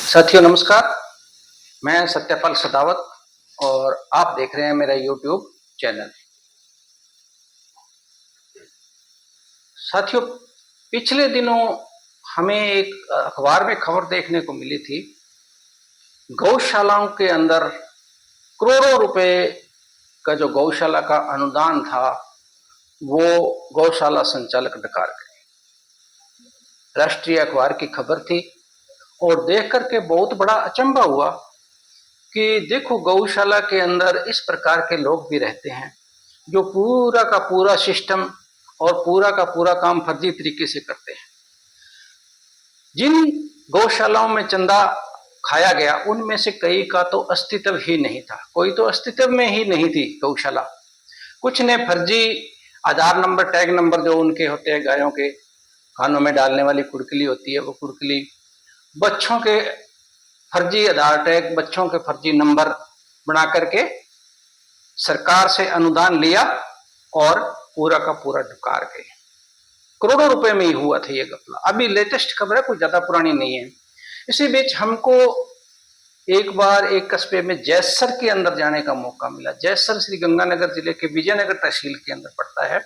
साथियों नमस्कार। मैं सत्यपाल सदावत और आप देख रहे हैं मेरा यूट्यूब चैनल। साथियों, पिछले दिनों हमें एक अखबार में खबर देखने को मिली थी। गौशालाओं के अंदर करोड़ों रुपए का जो गौशाला का अनुदान था वो गौशाला संचालक डकार गए। राष्ट्रीय अखबार की खबर थी और देख करके बहुत बड़ा अचंभा हुआ कि देखो, गौशाला के अंदर इस प्रकार के लोग भी रहते हैं जो पूरा का पूरा सिस्टम और पूरा का पूरा काम फर्जी तरीके से करते हैं। जिन गौशालाओं में चंदा खाया गया उनमें से कई का तो अस्तित्व ही नहीं था, कोई तो अस्तित्व में ही नहीं थी गौशाला। कुछ ने फर्जी आधार नंबर, टैग नंबर जो उनके होते हैं, गायों के खानों में डालने वाली कुड़कली होती है वो कुड़कली, बच्चों के फर्जी आधार टैग, बच्चों के फर्जी नंबर बना करके सरकार से अनुदान लिया और पूरा का पूरा डुकार गए। करोड़ों रुपए में ही हुआ था ये घपला। अभी लेटेस्ट खबर है, कोई ज्यादा पुरानी नहीं है। इसी बीच हमको एक बार एक कस्बे में जैसर के अंदर जाने का मौका मिला। जैसर श्री गंगानगर जिले के विजयनगर तहसील के अंदर पड़ता है।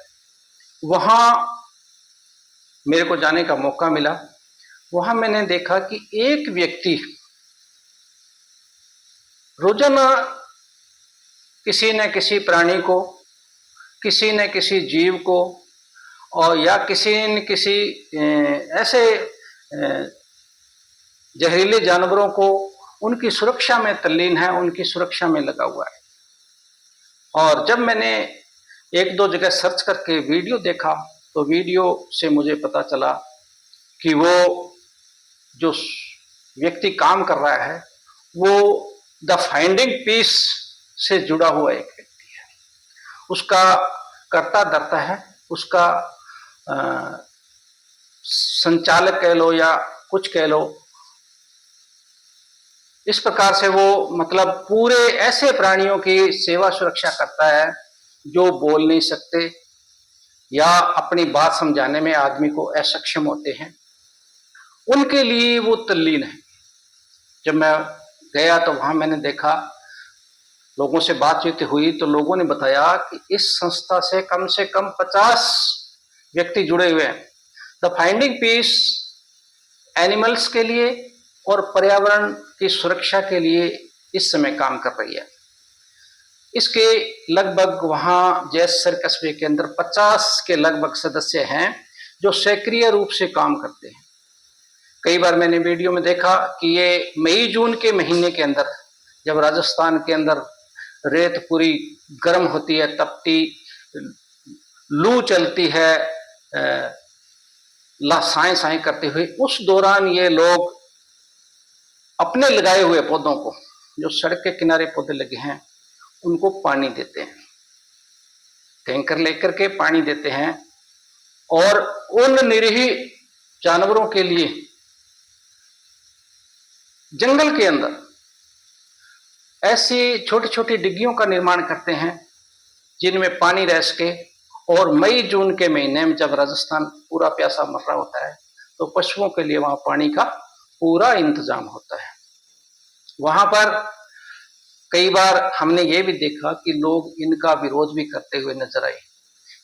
वहां मेरे को जाने का मौका मिला। वहां मैंने देखा कि एक व्यक्ति रोजाना किसी न किसी प्राणी को, किसी न किसी जीव को और या किसी न किसी ऐसे जहरीले जानवरों को उनकी सुरक्षा में तल्लीन है, उनकी सुरक्षा में लगा हुआ है। और जब मैंने एक दो जगह सर्च करके वीडियो देखा तो वीडियो से मुझे पता चला कि वो जो व्यक्ति काम कर रहा है वो द फाइंडिंग पीस से जुड़ा हुआ एक व्यक्ति है। उसका कर्ता धर्ता है, उसका संचालक कह लो या कुछ कह लो। इस प्रकार से वो मतलब पूरे ऐसे प्राणियों की सेवा सुरक्षा करता है जो बोल नहीं सकते या अपनी बात समझाने में आदमी को असक्षम होते हैं, उनके लिए वो तल्लीन है। जब मैं गया तो वहां मैंने देखा, लोगों से बातचीत हुई तो लोगों ने बताया कि इस संस्था से कम 50 व्यक्ति जुड़े हुए हैं। द फाइंडिंग पीस एनिमल्स के लिए और पर्यावरण की सुरक्षा के लिए इस समय काम कर रही है। इसके लगभग वहां जैसर कस्बे के अंदर 50 के लगभग सदस्य हैं जो सक्रिय रूप से काम करते हैं। कई बार मैंने वीडियो में देखा कि ये मई जून के महीने के अंदर, जब राजस्थान के अंदर रेत पूरी गर्म होती है, तपती लू चलती है, साए साए करते हुए, उस दौरान ये लोग अपने लगाए हुए पौधों को, जो सड़क के किनारे पौधे लगे हैं, उनको पानी देते हैं। टैंकर लेकर के पानी देते हैं और उन निरीह जानवरों के लिए जंगल के अंदर ऐसी छोटी छोटी डिग्गियों का निर्माण करते हैं जिनमें पानी रह सके। और मई जून के महीने में जब राजस्थान पूरा प्यासा मर रहा होता है तो पशुओं के लिए वहां पानी का पूरा इंतजाम होता है। वहां पर कई बार हमने ये भी देखा कि लोग इनका विरोध भी करते हुए नजर आए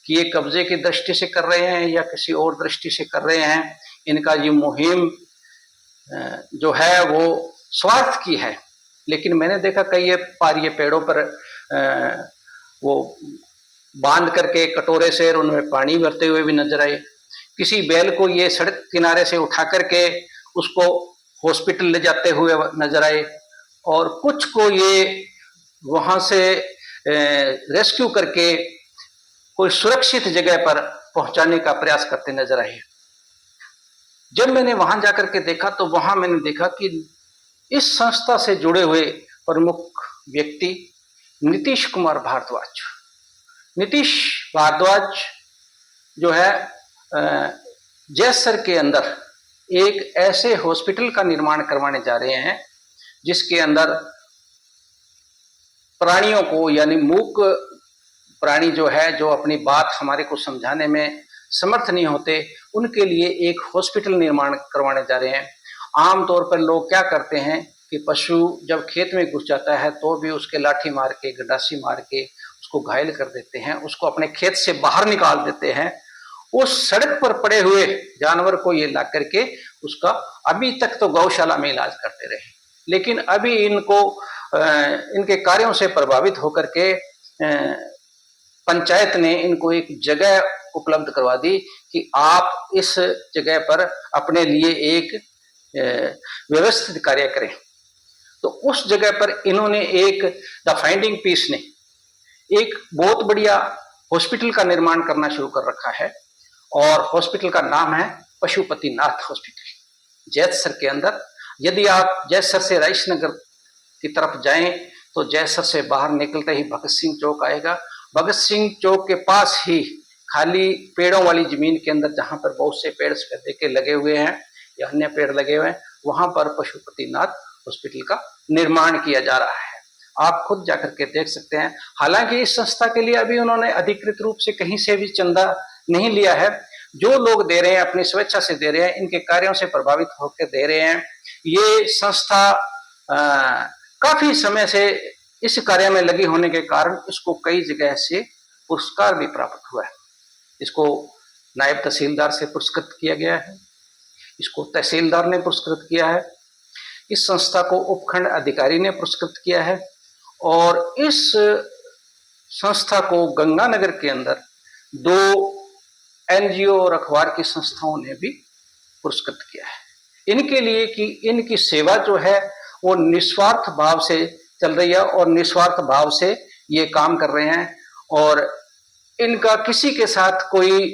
कि ये कब्जे की दृष्टि से कर रहे हैं या किसी और दृष्टि से कर रहे हैं। इनका ये मुहिम जो है वो स्वार्थ की है। लेकिन मैंने देखा कई ये पेड़ों पर वो बांध करके कटोरे से उनमें पानी भरते हुए भी नजर आए। किसी बैल को ये सड़क किनारे से उठा करके उसको हॉस्पिटल ले जाते हुए नजर आए और कुछ को ये वहां से रेस्क्यू करके कोई सुरक्षित जगह पर पहुंचाने का प्रयास करते नजर आए। जब मैंने वहां जाकर के देखा तो वहां मैंने देखा कि इस संस्था से जुड़े हुए प्रमुख व्यक्ति नीतीश कुमार भारद्वाज, नीतीश भारद्वाज जो है जैसर के अंदर एक ऐसे हॉस्पिटल का निर्माण करवाने जा रहे हैं जिसके अंदर प्राणियों को, यानी मूक प्राणी जो है, जो अपनी बात हमारे को समझाने में समर्थ नहीं होते, उनके लिए एक हॉस्पिटल निर्माण करवाने जा रहे हैं। आमतौर पर लोग क्या करते हैं कि पशु जब खेत में घुस जाता है तो भी उसके लाठी मार के, गंडासी मार के उसको घायल कर देते हैं, उसको अपने खेत से बाहर निकाल देते हैं। उस सड़क पर पड़े हुए जानवर को ये ला करके उसका अभी तक तो गौशाला में इलाज करते रहे, लेकिन अभी इनको इनके कार्यों से प्रभावित होकर के पंचायत ने इनको एक जगह उपलब्ध करवा दी कि आप इस जगह पर अपने लिए एक व्यवस्थित कार्य करें। तो उस जगह पर इन्होंने एक द फाइंडिंग पीस ने एक बहुत बढ़िया हॉस्पिटल का निर्माण करना शुरू कर रखा है, और हॉस्पिटल का नाम है पशुपतिनाथ हॉस्पिटल, जैतसर के अंदर। यदि आप जैतसर से राइस नगर की तरफ जाएं तो जैतसर से बाहर निकलते ही भगत सिंह चौक आएगा। भगत सिंह चौक के पास ही खाली पेड़ों वाली जमीन के अंदर, जहां पर बहुत से पेड़ सफेदे के लगे हुए हैं या अन्य पेड़ लगे हुए हैं, वहां पर पशुपतिनाथ हॉस्पिटल का निर्माण किया जा रहा है। आप खुद जाकर के देख सकते हैं। हालांकि इस संस्था के लिए अभी उन्होंने अधिकृत रूप से कहीं से भी चंदा नहीं लिया है। जो लोग दे रहे हैं अपनी स्वेच्छा से दे रहे हैं, इनके कार्यों से प्रभावित होकर दे रहे हैं। ये संस्था काफी समय से इस कार्य में लगी होने के कारण इसको कई जगह से पुरस्कार भी प्राप्त हुआ है। इसको नायब तहसीलदार से पुरस्कृत किया गया है, इसको तहसीलदार ने पुरस्कृत किया है, इस संस्था को उपखंड अधिकारी ने पुरस्कृत किया है, और इस संस्था को गंगानगर के अंदर 2 एनजीओ और अखबार की संस्थाओं ने भी पुरस्कृत किया है इनके लिए कि इनकी सेवा जो है वो निस्वार्थ भाव से चल रही है और निस्वार्थ भाव से ये काम कर रहे हैं, और इनका किसी के साथ कोई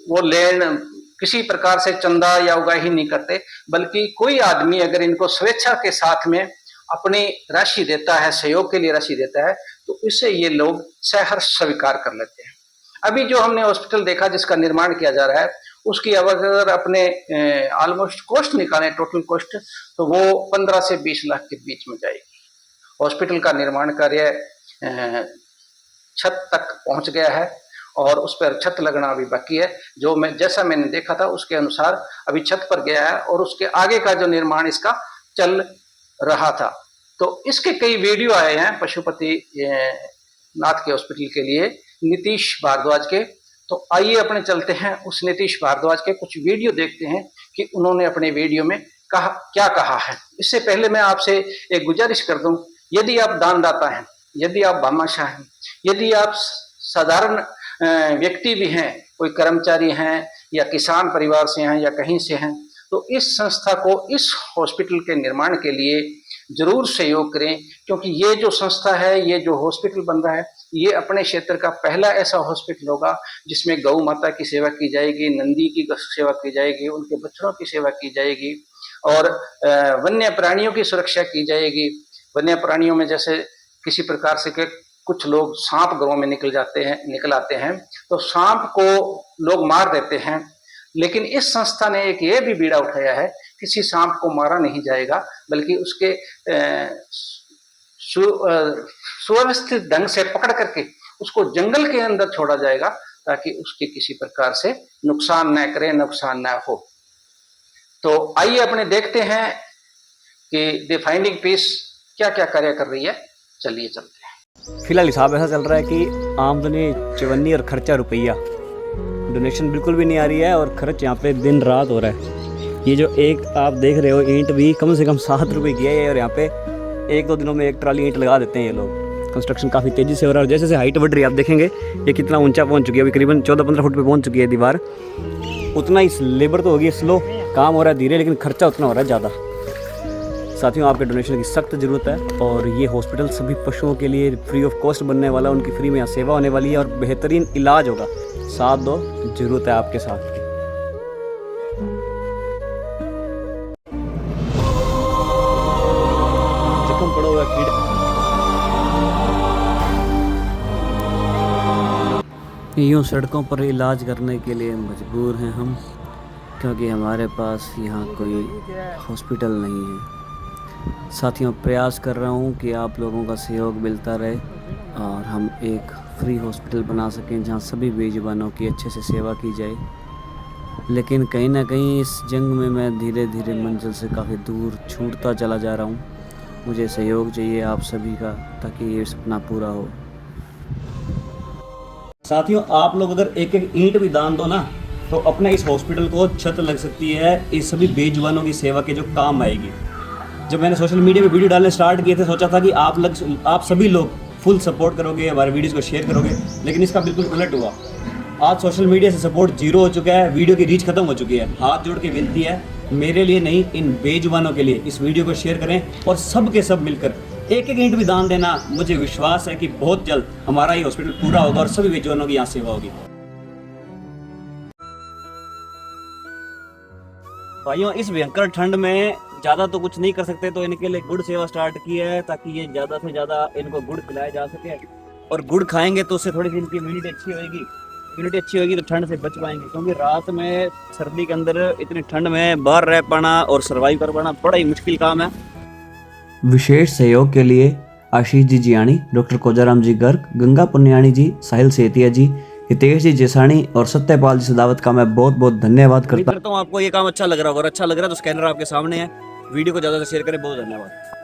वो लेन, किसी प्रकार से चंदा या उगाही नहीं करते, बल्कि कोई आदमी अगर इनको स्वेच्छा के साथ में अपनी राशि देता है, सहयोग के लिए राशि देता है, तो इससे ये लोग सहर्ष स्वीकार कर लेते हैं। अभी जो हमने हॉस्पिटल देखा जिसका निर्माण किया जा रहा है, उसकी अगर अपने ऑलमोस्ट कॉस्ट निकालें, टोटल कॉस्ट, तो वो 15 से 20 लाख के बीच में जाएगी। हॉस्पिटल का निर्माण कार्य छत तक पहुंच गया है और उस पर छत लगना अभी बाकी है। जो जैसा मैंने देखा था उसके अनुसार अभी छत पर गया है और उसके आगे का जो निर्माण इसका चल रहा था। तो इसके कई वीडियो आए हैं पशुपति नाथ के हॉस्पिटल के लिए नीतीश भारद्वाज के। तो आइए अपने चलते हैं उस नीतीश भारद्वाज के कुछ वीडियो देखते हैं कि उन्होंने अपने वीडियो में क्या कहा है। इससे पहले मैं आपसे एक गुजारिश कर दूं, यदि आप दानदाता हैं, यदि आप भामाशाह हैं, यदि आप साधारण व्यक्ति भी हैं, कोई कर्मचारी हैं या किसान परिवार से हैं या कहीं से हैं, तो इस संस्था को इस हॉस्पिटल के निर्माण के लिए जरूर सहयोग करें, क्योंकि ये जो संस्था है, ये जो हॉस्पिटल बन रहा है, ये अपने क्षेत्र का पहला ऐसा हॉस्पिटल होगा जिसमें गौ माता की सेवा की जाएगी, नंदी की सेवा की जाएगी, उनके बच्चों की सेवा की जाएगी और वन्य प्राणियों की सुरक्षा की जाएगी। वन्य प्राणियों में जैसे किसी प्रकार से कुछ लोग सांप घरों में निकल आते हैं, तो सांप को लोग मार देते हैं, लेकिन इस संस्था ने एक ये भी बीड़ा उठाया है, किसी सांप को मारा नहीं जाएगा, बल्कि उसके सुव्यवस्थित ढंग से पकड़ करके उसको जंगल के अंदर छोड़ा जाएगा ताकि उसके किसी प्रकार से नुकसान न करे, नुकसान न हो। तो आइए अपने देखते हैं कि द फाइंडिंग पीस क्या क्या कार्य कर रही है। चलिए चलते हैं। फिलहाल हिसाब ऐसा चल रहा है कि आमदनी 54 और खर्चा रुपया, डोनेशन बिल्कुल भी नहीं आ रही है और खर्च यहाँ पे दिन रात हो रहा है। ये जो एक आप देख रहे हो ईंट भी कम से कम 7 रुपये की है और यहाँ पे 1-2 दिनों में 1 ट्राली ईंट लगा देते हैं ये लोग। कंस्ट्रक्शन काफ़ी तेज़ी से हो रहा है और जैसे जैसे हाइट बढ़ रही है आप देखेंगे ये कितना ऊंचा पहुँच चुकी है, अभी करीबन 14-15 फुट पे पहुँच चुकी है दीवार। उतना ही लेबर तो होगी स्लो, काम हो रहा है धीरे, लेकिन खर्चा उतना हो रहा है ज़्यादा। साथियों आपके डोनेशन की सख्त ज़रूरत है और ये हॉस्पिटल सभी पशुओं के लिए फ्री ऑफ कॉस्ट बनने वाला, उनकी फ्री में यहाँ सेवा होने वाली है और बेहतरीन इलाज होगा। साथ दो, ज़रूरत है आपके साथ की। जख्म पड़ा हुआ कीड़ा, यूँ सड़कों पर इलाज करने के लिए मजबूर हैं हम, क्योंकि हमारे पास यहाँ कोई हॉस्पिटल नहीं है। साथियों प्रयास कर रहा हूँ कि आप लोगों का सहयोग मिलता रहे और हम एक फ्री हॉस्पिटल बना सकें जहाँ सभी बेजुबानों की अच्छे से सेवा की जाए। लेकिन कहीं ना कहीं इस जंग में मैं धीरे धीरे मंजिल से काफ़ी दूर छूटता चला जा रहा हूँ। मुझे सहयोग चाहिए आप सभी का ताकि ये सपना पूरा हो। साथियों, आप लोग अगर एक एक ईंट भी दान दो ना तो अपने इस हॉस्पिटल को छत लग सकती है, इस सभी बेजुबानों की सेवा के जो काम आएगी। जब मैंने सोशल मीडिया पे वीडियो डालने स्टार्ट किए थे सोचा था कि आप सभी लोग फुल सपोर्ट करोगे, हमारे वीडियोस को शेयर करोगे, लेकिन इसका बिल्कुल उलट हुआ। आज सोशल मीडिया से सपोर्ट जीरो हो चुका है, वीडियो की रीच खत्म हो चुकी है। हाथ जोड़ के विनती है, मेरे लिए नहीं इन बेजुबानों के लिए इस वीडियो को शेयर करें और सब के सब मिलकर एक एक ईंट भी दान देना। मुझे विश्वास है कि बहुत जल्द हमारा ये हॉस्पिटल पूरा होगा और सभी बेजुबानों की यहाँ सेवा होगी। भाइयों, इस भयंकर ठंड में ज़्यादा तो कुछ नहीं कर सकते, तो इनके लिए गुड़ सेवा स्टार्ट की है ताकि ये ज़्यादा से ज़्यादा इनको गुड़ खिलाया जा सके। और गुड़ खाएंगे तो उससे थोड़ी सी इनकी इम्यूनिटी अच्छी होगी। इम्यूनिटी अच्छी होगी तो ठंड से बच पाएंगे, क्योंकि रात में सर्दी के अंदर इतनी ठंड में बाहर रह पाना और सर्वाइव कर पाना बड़ा ही मुश्किल काम है। विशेष सहयोग के लिए आशीष जी जियाणी, डॉक्टर कोजाराम जी गर्ग, गंगा पुनियाणी जी, साहिल सेतिया जी, हितेश जी जेसानी और सत्यपाल जी सदावत का मैं बहुत बहुत धन्यवाद करता हूँ। आपको ये काम अच्छा लग रहा होगा, और अच्छा लग रहा है तो स्कैनर आपके सामने है। वीडियो को ज़्यादा से शेयर करें। बहुत धन्यवाद।